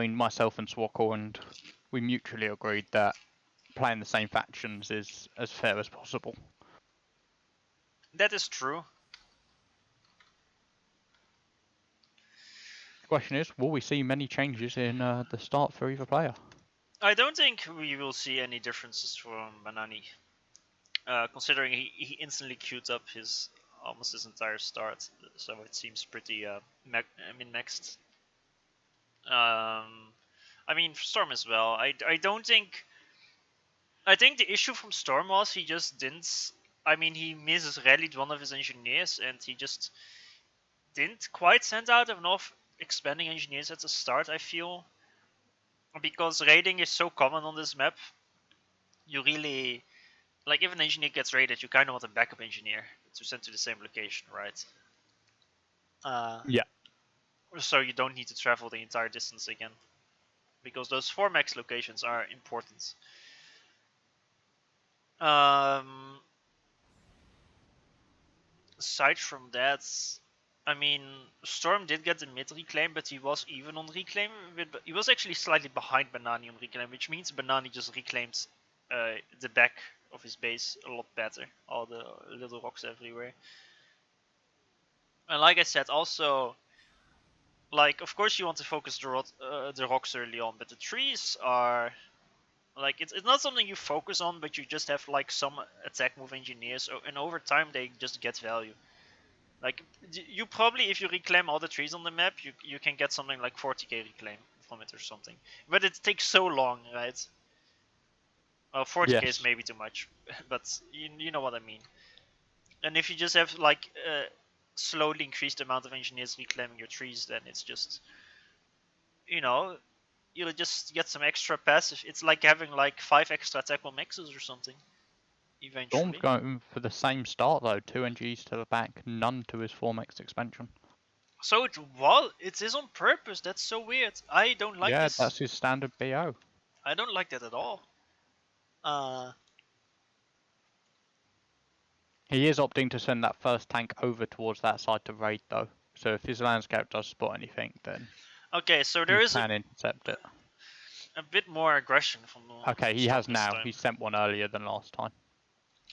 between myself and Swackle, and we mutually agreed that playing the same factions is as fair as possible. That is true. The question is, will we see many changes in the start for either player? I don't think we will see any differences from Banani. Considering he instantly queued up almost his entire start, so it seems pretty min-maxed. I mean, Storm as well. I don't think. I think the issue from Storm was he just didn't. I mean, he rallied one of his engineers, and he just didn't quite send out enough expanding engineers at the start. I feel because raiding is so common on this map. You really like if an engineer gets raided, you kind of want a backup engineer to send to the same location, right? Yeah. So you don't need to travel the entire distance again, because those 4 max locations are important. Aside from that, I mean, Storm did get the mid reclaim, but he was even on reclaim. He was actually slightly behind Banani on reclaim, which means Banani just reclaimed the back of his base a lot better. All the little rocks everywhere. And like I said, also, like, of course you want to focus the rocks early on, but the trees are, like, it's not something you focus on, but you just have, like, some attack move engineers, and over time they just get value. Like, you probably, if you reclaim all the trees on the map, you can get something like 40k reclaim from it or something. But it takes so long, right? Well, 40k is maybe too much, but you know what I mean. And if you just have, like, slowly increased amount of engineers reclaiming your trees, then it's just, you know, you'll just get some extra passive. It's like having like 5 extra attack on maxes or something. Eventually. Storm's going for the same start though, 2 NGs to the back, none to his 4max expansion. So it is on purpose. That's so weird. I don't like this. Yeah, that's his standard BO. I don't like that at all. He is opting to send that first tank over towards that side to raid though. So if his landscape does spot anything, then okay, so there is can intercept it. A bit more aggression from the. Okay, he has now. He sent one earlier than last time.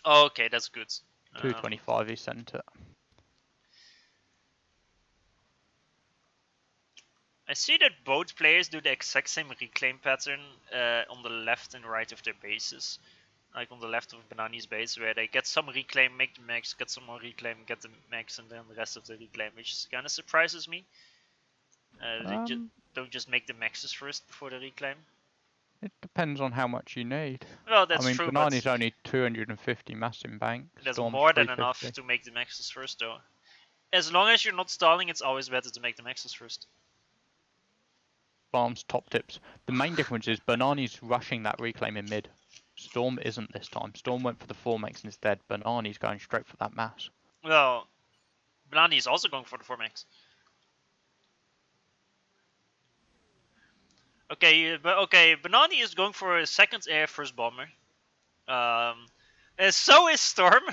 Oh, okay, that's good. 225 he sent it. I see that both players do the exact same reclaim pattern on the left and right of their bases. Like on the left of Banani's base, where they get some reclaim, make the max, get some more reclaim, get the max, and then the rest of the reclaim, which kind of surprises me. They don't just make the maxes first before the reclaim. It depends on how much you need. Well, that's true. I mean, Banani's only 250 mass in bank. That's more than enough to make the maxes first, though. As long as you're not stalling, it's always better to make the maxes first. Farms top tips. The main difference is Banani's rushing that reclaim in mid. Storm isn't this time. Storm went for the 4max instead. Banani's going straight for that mass. Well, Banani is also going for the 4max. Okay, Banani is going for a second air, first bomber. And so is Storm.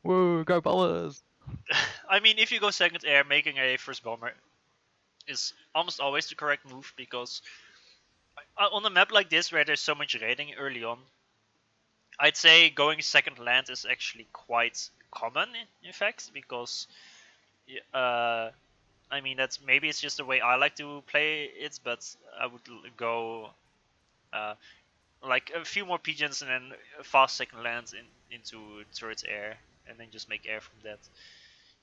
Woo, go bombers! I mean, if you go second air, making a first bomber is almost always the correct move, because on a map like this where there's so much raiding early on, I'd say going second land is actually quite common, in fact, because I mean, maybe it's just the way I like to play it, but I would go like a few more pigeons and then a fast second land into turret air, and then just make air from that.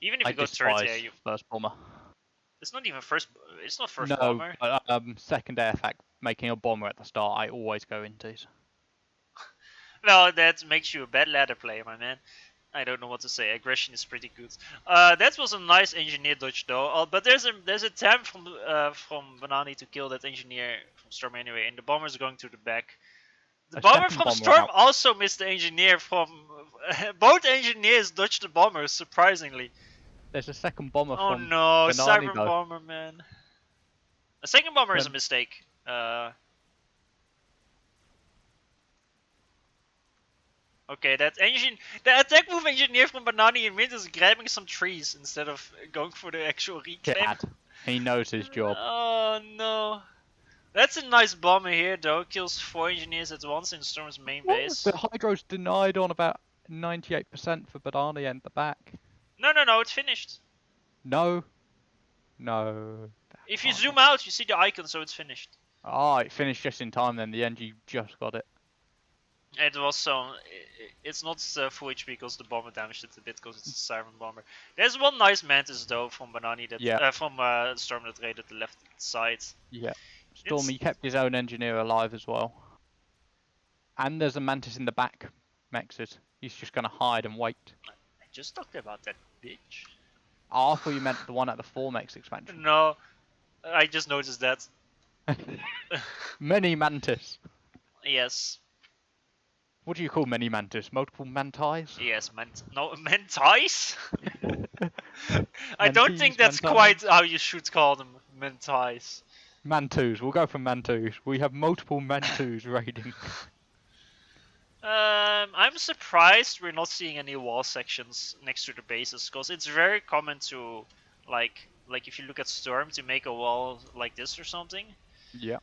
Even if you go turret air, you first bomber. It's not even first. It's not first no, bomber. Second air fact, making a bomber at the start, I always go into. Well, that makes you a bad ladder player, my man. I don't know what to say. Aggression is pretty good. That was a nice engineer dodge, though. But there's a tab from Banani to kill that engineer from Storm anyway, and the bomber's going to the back. The bomber from Storm also missed the engineer from. Both engineers dodged the bomber, surprisingly. There's a second bomber from. Oh no, Banani, Cyber Bomber, man. A second bomber is a mistake. Okay, the attack move engineer from Banani in mid is grabbing some trees instead of going for the actual reclaim. He knows his job. Oh That's a nice bomber here, though. Kills 4 engineers at once in Storm's main base. The Hydro's denied on about 98% for Banani and the back. No, it's finished. No. No. If you zoom out, you see the icon, so it's finished. Ah, it finished just in time then. The NG just got it. It was so. It's not full HP because the bomber damaged it a bit because it's a Siren bomber. There's one nice Mantis though from Banani that from Storm that raided the left side. Yeah. Storm, he kept his own engineer alive as well. And there's a Mantis in the back, Mexes. He's just gonna hide and wait. I just talked about that bitch. Oh, I thought you meant the one at the 4-Mex expansion. No, I just noticed that. Many Mantis. Yes. What do you call many Mantis? Multiple Mantis? Yes, Mentais? I don't think that's quite how you should call them, Mentais. Mantus, we'll go for Mantus. We have multiple Mantus raiding. I'm surprised we're not seeing any wall sections next to the bases, because it's very common to, like if you look at Storm, to make a wall like this or something. Yeah.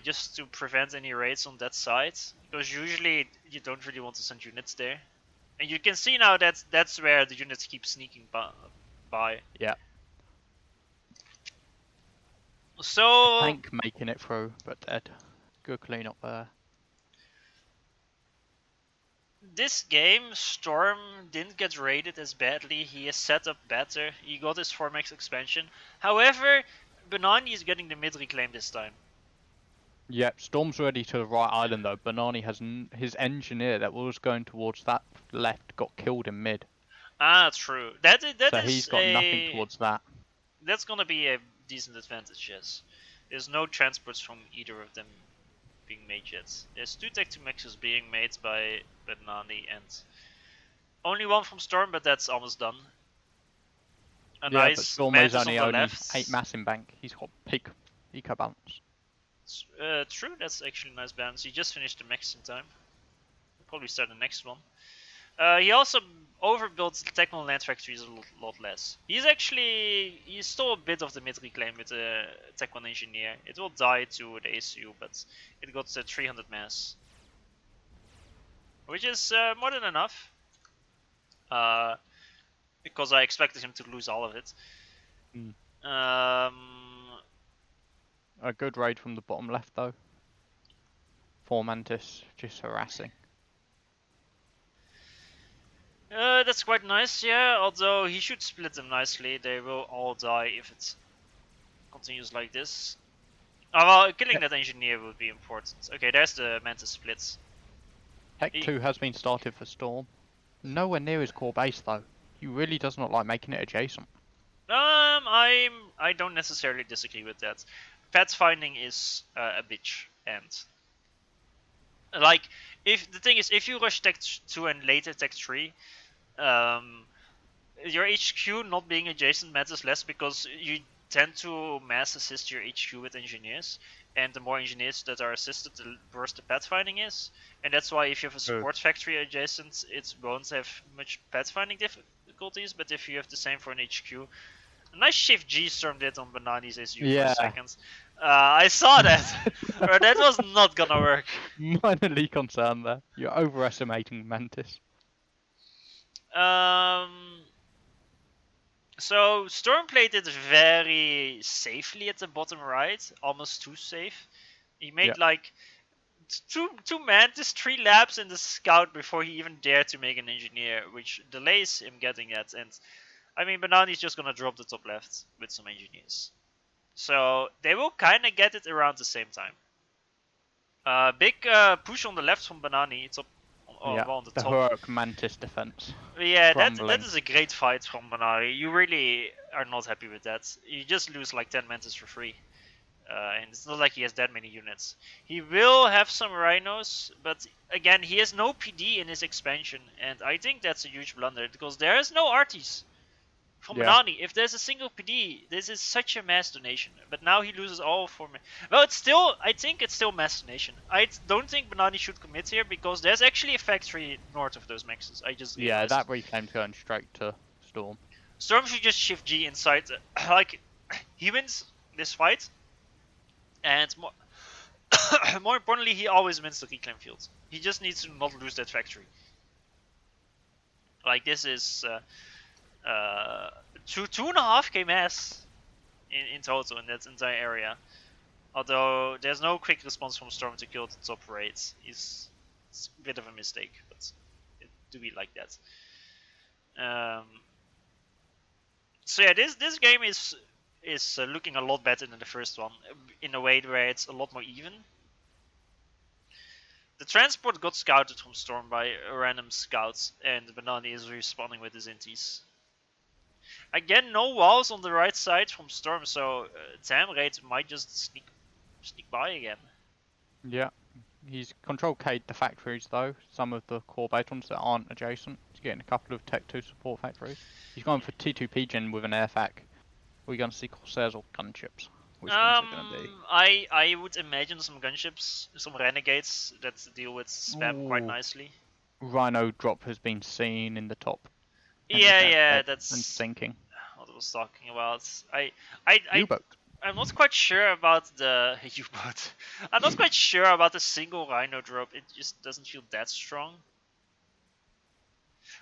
Just to prevent any raids on that side, because usually you don't really want to send units there. And you can see now that that's where the units keep sneaking by. Yeah. So Tank making it through, but dead. Good clean up there. this game, Storm didn't get raided as badly. He is set up better. He got his 4-max expansion. However, Banani is getting the mid reclaim this time. Yep, Storm's ready to the right island though. Banani has his engineer that was going towards that left got killed in mid. Ah, true. That so is he's got nothing towards that. That's gonna be a decent advantage, yes. There's no transports from either of them being made yet. There's 2 Tech 2 Maxes being made by Banani and only one from Storm, but that's almost done. A Yeah, nice but Storm Mantis is only on the left. 8 mass in bank. He's got big eco balance. True, that's actually a nice balance. He just finished the max in time. Probably start the next one. He also overbuilt the technical land factories a lot less. He stole a bit of the mid reclaim with the Tech 1 engineer. It will die to the ACU, but it got 300 mass. Which is more than enough. Because I expected him to lose all of it. A good raid from the bottom left though. 4 Mantis just harassing. That's quite nice, yeah, although he should split them nicely. They will all die if it continues like this. Oh, well, killing that engineer would be important. Okay, there's the Mantis splits. Tech 2 has been started for Storm. Nowhere near his core base though. He really does not like making it adjacent. I don't necessarily disagree with that. Pet finding is a bitch, and like if you rush Tech 2 and later Tech 3, your HQ not being adjacent matters less because you tend to mass assist your HQ with engineers, and the more engineers that are assisted, the worse the pathfinding is. And that's why if you have a support factory adjacent, it won't have much pathfinding difficulties, but if you have the same for an HQ... A nice shift G Storm did on Banani's SU for a second. I saw that! Or that was not gonna work. Minorly concerned there. You're overestimating Mantis. So Storm played it very safely at the bottom right, almost too safe. He made like two Mantis, 3 laps in the scout before he even dared to make an engineer, which delays him getting that. And I mean, Banani's just gonna drop the top left with some engineers. So they will kind of get it around the same time. Big push on the left from Banani. It's up on the top. Heroic Mantis defense. Yeah, that is a great fight from Banani. You really are not happy with that. You just lose like 10 Mantis for free. And it's not like he has that many units. He will have some Rhinos, but again, he has no PD in his expansion. And I think that's a huge blunder, because there is no arties from Banani. If there's a single PD, this is such a mass donation. But now he loses all for me. Well, I think it's still mass donation. I don't think Banani should commit here, because there's actually a factory north of those maxes. I just realized. that reclaim's going straight to Storm. Storm should just shift G inside. Like, he wins this fight, And more importantly, he always wins the reclaim field. He just needs to not lose that factory. Like this is 2.5k mass in total in that entire area. Although there's no quick response from Storm to kill the top rates, it's a bit of a mistake, but it do be like that. So yeah, this game is looking a lot better than the first one in a way where it's a lot more even. The transport got scouted from Storm by random scouts, and Banani is responding with his inties. Again, no walls on the right side from Storm, so Tam Raid might just sneak by again. Yeah, he's control K'd the factories though, some of the core batons that aren't adjacent. He's getting a couple of Tech 2 support factories. He's going for T2 Gen with an air fac. Are we going to see Corsairs or gunships? Which one's it going to be? I would imagine some gunships, some renegades that deal with spam quite nicely. Rhino drop has been seen in the top. Yeah, that's and sinking. What I was talking about. U-boat. I'm not quite sure about the U-boat. I'm not quite sure about the single Rhino drop. It just doesn't feel that strong.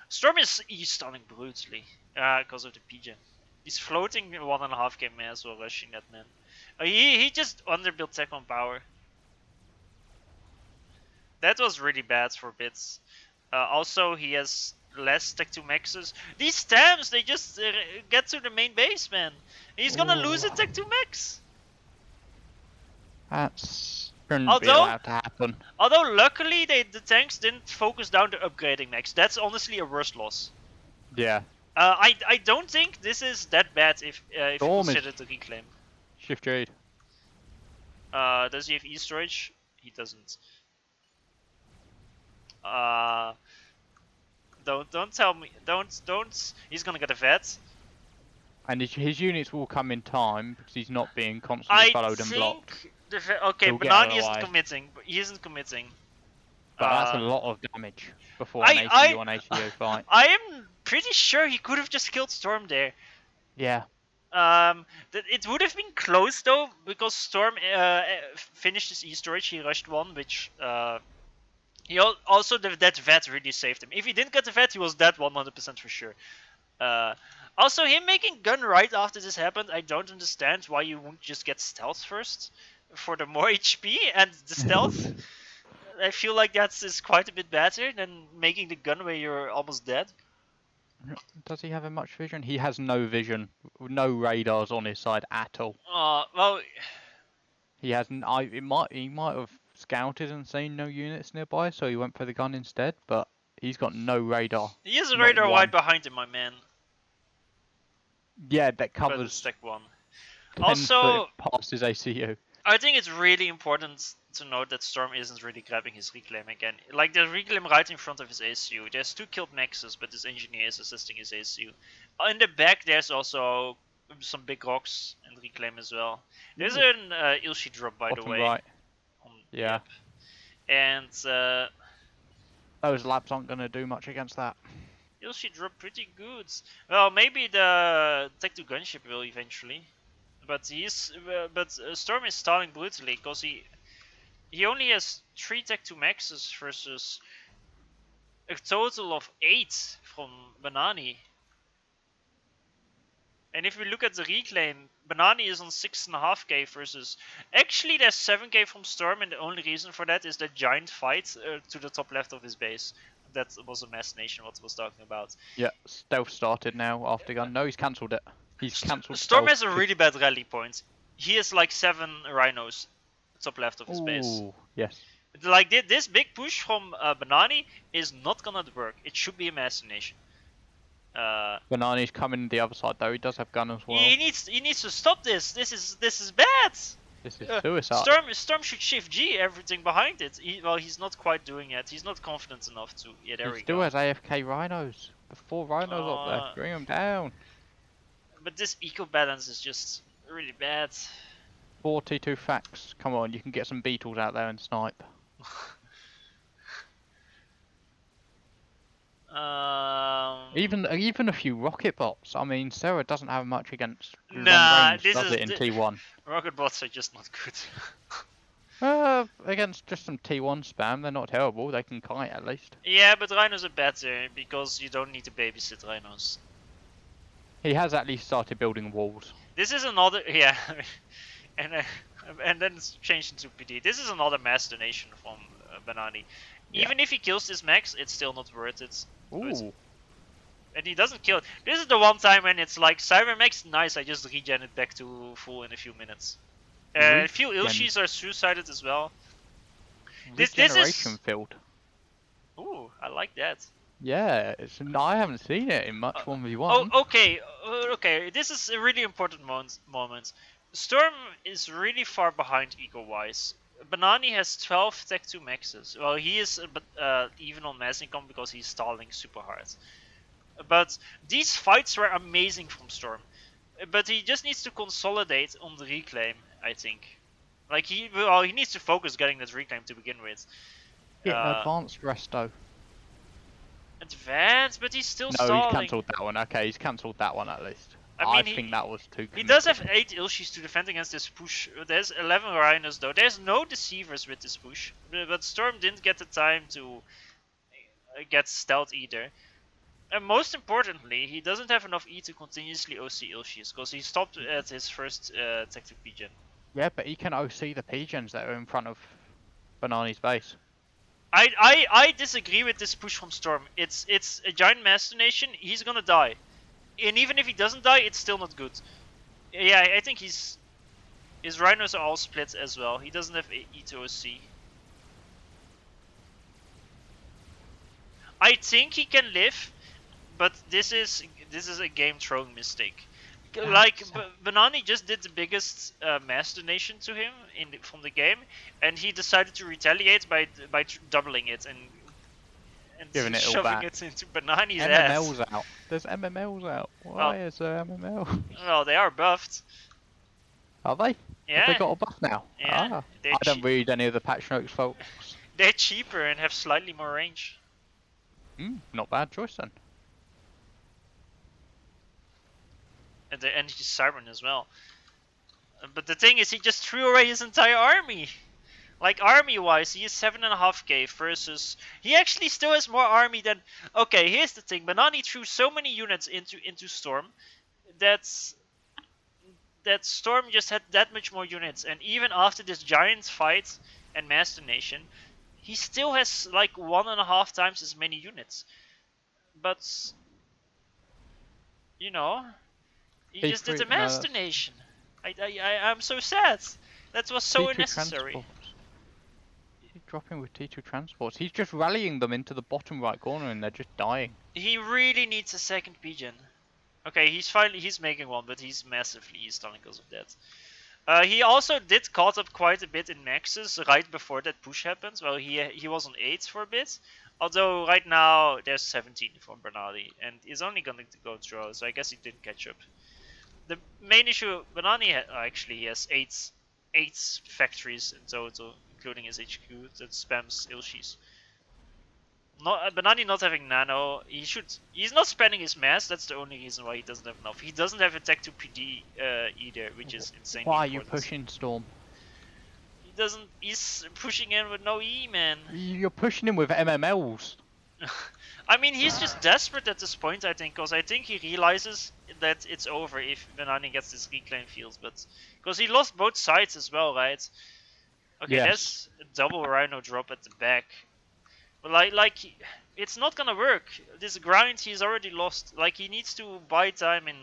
Storm is stunning brutally because of the PGen. He's floating 1.5k mass while rushing that man. He just underbuilt tech on power. That was really bad for bits. Also, he has less tech 2 maxes. These Tams, they just get to the main base, man. He's gonna lose a tech 2 max. That's shouldn't be allowed to happen. Although luckily the tanks didn't focus down the upgrading max. That's honestly a worse loss. Yeah. I don't think this is that bad if you consider the reclaim. Shift trade. Does he have E-storage? He doesn't. Don't tell me. Don't. He's gonna get a vet. And his units will come in time because he's not being constantly followed and blocked. Okay, Banani isn't committing. He isn't committing. But that's a lot of damage before an ACU on ACU fight. I am pretty sure he could have just killed Storm there. Yeah. It would have been close though, because Storm finished his E-storage. He rushed one, which he also that vet really saved him. If he didn't get the vet, he was dead 100% for sure. Also, him making gun right after this happened, I don't understand why you wouldn't just get stealth first for the more HP and the stealth. I feel like is quite a bit better than making the gun where you're almost dead. Does he have much vision? He has no vision, no radars on his side at all. Well, he hasn't. He might have scouted and seen no units nearby, so he went for the gun instead. But he's got no radar. He has a radar wide behind him, my man. Yeah, that covers step 1. 10 Also, foot past his ACU. I think it's really important to note that Storm isn't really grabbing his reclaim again. Like the reclaim right in front of his ACU. There's 2 killed maxes, but his engineer is assisting his ACU. In the back, there's also some big rocks and reclaim as well. There's an Ilshi drop, by the way. Right. Yeah. And those labs aren't going to do much against that. Ilshi drop pretty good. Well, maybe the Tech 2 gunship will eventually. But Storm is stalling brutally because he only has 3 Tech 2 maxes versus a total of 8 from Banani. And if we look at the reclaim, Banani is on 6.5k versus... Actually, there's 7k from Storm, and the only reason for that is that giant fight to the top left of his base. That was a mass nation what was talking about. Yeah, stealth started now after gun. No, he's cancelled it. He's cancelled Storm has a really bad rally point. He has like 7 rhinos top left of his base. Yes. Like this big push from Banani is not gonna work. It should be a mass nation. Banani's coming the other side though. He does have gun as well. He needs to stop this. This is bad. This is suicide. Storm should shift G everything behind it. He's not quite doing it. He's not confident enough to. Yeah, there we go. He still has AFK rhinos. The 4 rhinos up there. Bring them down. But this eco balance is just really bad. 4 T2 facts. Come on, you can get some beetles out there and snipe. Even a few rocket bots. I mean, Sarah doesn't have much against long Nah, range, this does is it, in T1? rocket bots are just not good. Against just some T1 spam, they're not terrible. They can kite at least. Yeah, but rhinos are better because you don't need to babysit rhinos. He has at least started building walls. This is another and uh, and then it's changed into PD. This is another mass donation from Banani. Yeah. Even if he kills this max, it's still not worth it. Ooh. And he doesn't kill it. This is the one time when it's like Cyber Max, nice, I just regen it back to full in a few minutes. A few Ilshis are suicided as well. This Regeneration is field. Ooh, I like that. Yeah, I haven't seen it in much 1v1. Oh, okay. This is a really important moment. Storm is really far behind ego-wise. Banani has 12 Tech 2 maxes. Well, he is even on mass income because he's stalling super hard. But these fights were amazing from Storm. But he just needs to consolidate on the reclaim, I think. Like, he needs to focus getting that reclaim to begin with. Yeah, advanced resto. Advanced, but he's still No, stalling. he's cancelled that one. Okay, he's cancelled that one at least. I think that was too He does have 8 Ilshis to defend against this push. There's 11 Rhinos though. There's no deceivers with this push. But Storm didn't get the time to get stealth either. And most importantly, he doesn't have enough E to continuously OC Ilshis, because he stopped at his first tactic P-gen. Yeah, but he can OC the P-gens that are in front of Banani's base. I disagree with this push from Storm. It's a giant mass donation. He's gonna die. And even if he doesn't die, it's still not good. Yeah, I think his rhinos are all split as well. He doesn't have E to OC. I think he can live, but this is a game throwing mistake. Like Banani just did the biggest mass donation to him from the game, and he decided to retaliate by doubling it and giving it shoving all back. it into Banani's MML's ass. out. There's MMLs out. Why is there MML? Well, they are buffed. Are they? Yeah. Have they got a buff now? Yeah. I don't read any of the patch notes, folks. They're cheaper and have slightly more range. Not bad choice then. And the energy siren as well. But the thing is, he just threw away his entire army. Like, army-wise, he is 7.5k versus... He actually still has more army than... Okay, here's the thing. Banani threw so many units into Storm that Storm just had that much more units. And even after this giant fight and mass donation, he still has like 1.5 times as many units. But... You know... He just did a mass donation. I'm so sad. That was so unnecessary. Transports. He's dropping with T2 transports. He's just rallying them into the bottom right corner and they're just dying. He really needs a second P-gen. Okay, he's making one, but he's massively stunning because of that. He also did caught up quite a bit in maxes right before that push happened. Well, he was on 8 for a bit. Although right now there's 17 from Bernardi, and he's only going to go draw, so I guess he didn't catch up. The main issue, Banani actually has 8 factories in total, including his HQ that spams Ilshis. Banani not having nano, he's not spending his mass, that's the only reason why he doesn't have enough. He doesn't have attack to PD either, which is insane. Why are you pushing Storm? He's pushing in with no E, man. You're pushing him with MMLs. I mean, he's just desperate at this point, I think, because I think he realizes that it's over if Banani gets this reclaim field, but because he lost both sides as well, right? Okay, That's a double Rhino drop at the back, but like it's not gonna work. This grind he's already lost. Like, he needs to buy time in.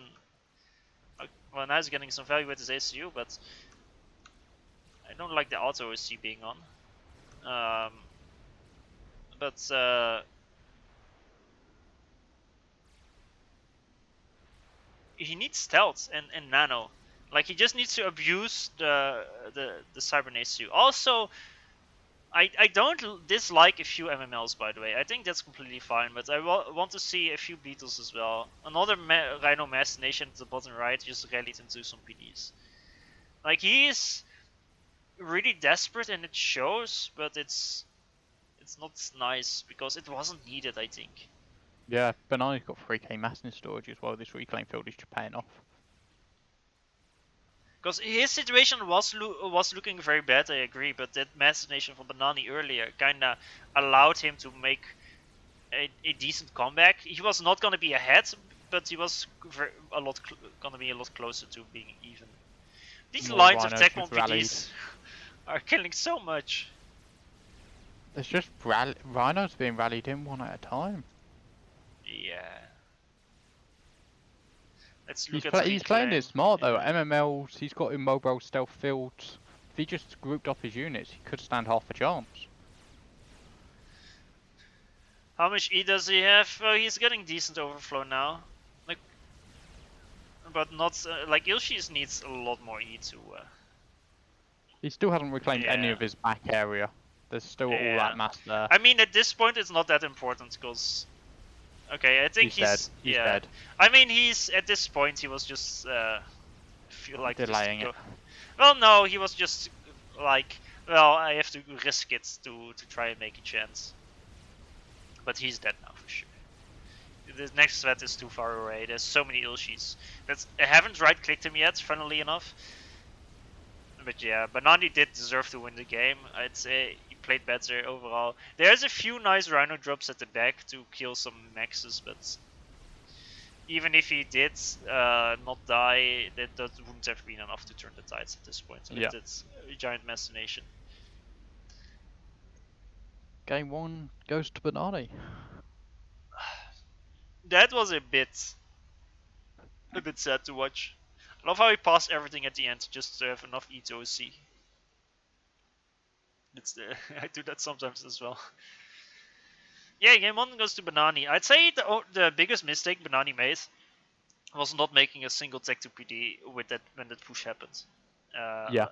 Well, now he's getting some value with his ACU, but I don't like the auto OC being on. He needs stealth and nano. Like, he just needs to abuse the Cybernace. Also, I don't dislike a few MMLs, by the way. I think that's completely fine, but I want to see a few beetles as well. Another Rhino Mass Nation at the bottom right just rallied into some PDs. Like, he is really desperate and it shows, but it's not nice because it wasn't needed, I think. Yeah, Banana's got 3k mass in storage as well. This reclaim field is just paying off. Because his situation was looking very bad, I agree, but that mass donation from Banani earlier kinda allowed him to make a decent comeback. He was not gonna be ahead, but he was gonna be a lot closer to being even. These More lines of rhinos Tech just PDs are killing so much. There's just rhinos being rallied in one at a time. Yeah. Let's look at He's playing reclaim. it smart though. Yeah. MMLs, he's got immobile stealth fields. If he just grouped up his units, he could stand half a chance. How much E does he have? He's getting decent overflow now. Like, but not like Ilshis needs a lot more E to. He still hasn't reclaimed any Yeah. of his back area. There's still all that mass there. I mean, at this point, it's not that important because. Okay, I think He's dead. He's dead. I mean, he's at this point he was just feel like Delaying it. Well, no, he was just like, well, I have to risk it to try and make a chance. But he's dead now for sure. The next threat is too far away. There's so many Ilshis. I haven't right-clicked him yet, funnily enough. But yeah, Banani did deserve to win the game. I'd say he played better overall. There's a few nice Rhino drops at the back to kill some maxes, but even if he did not die, that wouldn't have been enough to turn the tides at this point. Yeah. It's a giant machination. Game 1 goes to Banani. That was a bit sad to watch. I love how he passed everything at the end just to have enough E to OC. I do that sometimes as well. Yeah, game 1 goes to Banani. I'd say the biggest mistake Banani made was not making a single tech to PD with that when that push happened. Yeah.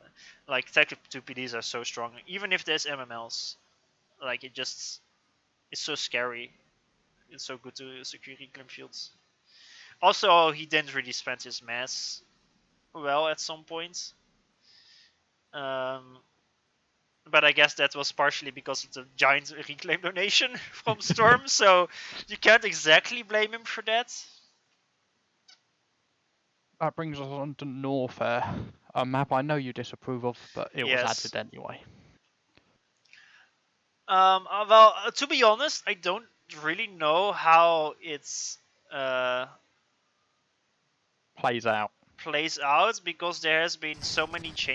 Like tech to PDs are so strong, even if there's MMLs. Like it's so scary. It's so good to secure reclaim fields. Also, he didn't really spend his mass well at some point. But I guess that was partially because of the giant reclaim donation from Storm, so you can't exactly blame him for that. That brings us on to Norfair, a map I know you disapprove of, but it was added anyway. Well, to be honest, I don't really know how it's plays out because there has been so many changes.